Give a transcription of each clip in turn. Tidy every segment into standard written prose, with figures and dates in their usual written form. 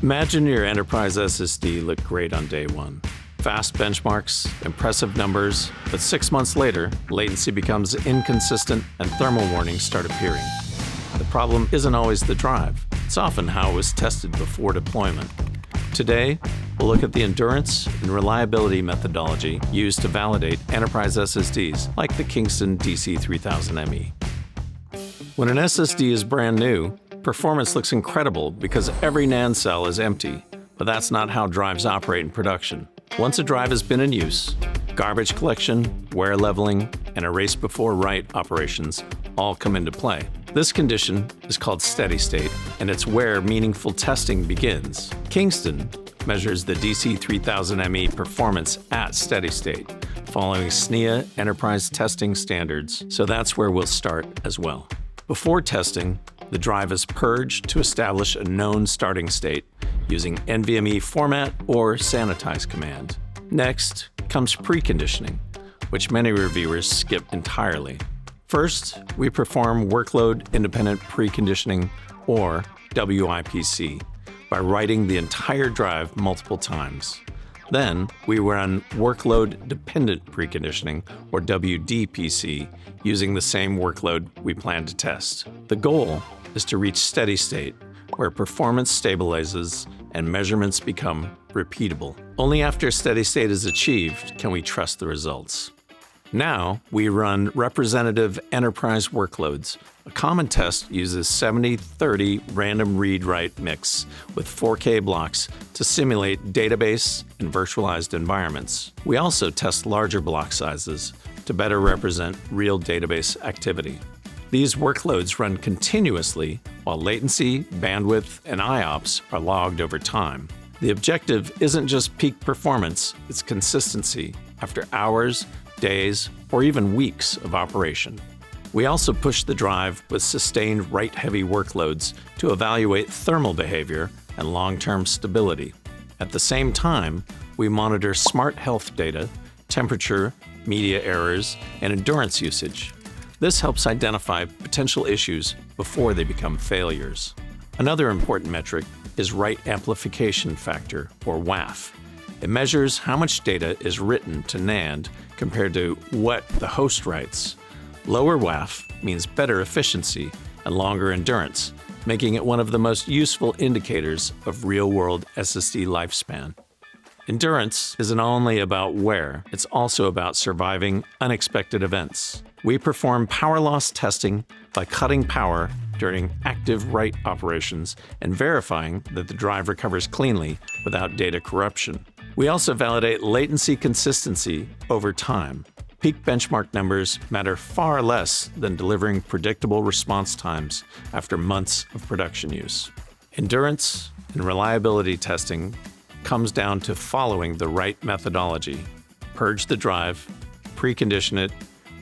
Imagine your enterprise SSD looked great on day one. Fast benchmarks, impressive numbers, but 6 months later, latency becomes inconsistent and thermal warnings start appearing. The problem isn't always the drive. It's often how it was tested before deployment. Today, we'll look at the endurance and reliability methodology used to validate enterprise SSDs like the Kingston DC3000ME. When an SSD is brand new, performance looks incredible because every NAND cell is empty, but that's not how drives operate in production. Once a drive has been in use, garbage collection, wear leveling, and erase before write operations all come into play. This condition is called steady state, and it's where meaningful testing begins. Kingston measures the DC3000ME performance at steady state, following SNIA enterprise testing standards, so that's where we'll start as well. Before testing, the drive is purged to establish a known starting state using NVMe format or sanitize command. Next comes preconditioning, which many reviewers skip entirely. First, we perform Workload Independent Preconditioning, or WIPC, by writing the entire drive multiple times. Then, we run Workload Dependent Preconditioning, or WDPC, using the same workload we plan to test. The goal is to reach steady state, where performance stabilizes and measurements become repeatable. Only after steady state is achieved can we trust the results. Now, we run representative enterprise workloads. A common test uses 70-30 random read-write mix with 4K blocks to simulate database and virtualized environments. We also test larger block sizes to better represent real database activity. These workloads run continuously while latency, bandwidth, and IOPS are logged over time. The objective isn't just peak performance, it's consistency after hours, days, or even weeks of operation. We also push the drive with sustained write-heavy workloads to evaluate thermal behavior and long-term stability. At the same time, we monitor smart health data, temperature, media errors, and endurance usage. This helps identify potential issues before they become failures. Another important metric is write amplification factor, or WAF. It measures how much data is written to NAND compared to what the host writes. Lower WAF means better efficiency and longer endurance, making it one of the most useful indicators of real-world SSD lifespan. Endurance isn't only about wear, it's also about surviving unexpected events. We perform power loss testing by cutting power during active write operations and verifying that the drive recovers cleanly without data corruption. We also validate latency consistency over time. Peak benchmark numbers matter far less than delivering predictable response times after months of production use. Endurance and reliability testing comes down to following the right methodology. Purge the drive, precondition it,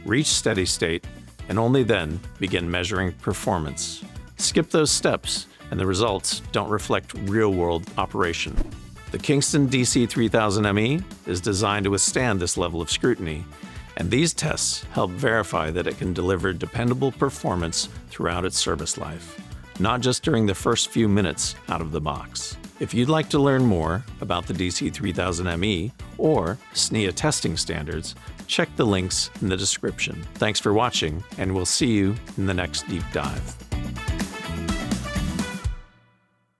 reach steady state, and only then begin measuring performance. Skip those steps, and the results don't reflect real-world operation. The Kingston DC3000ME is designed to withstand this level of scrutiny, and these tests help verify that it can deliver dependable performance throughout its service life, not just during the first few minutes out of the box. If you'd like to learn more about the DC3000ME or SNIA testing standards, check the links in the description. Thanks for watching, and we'll see you in the next deep dive.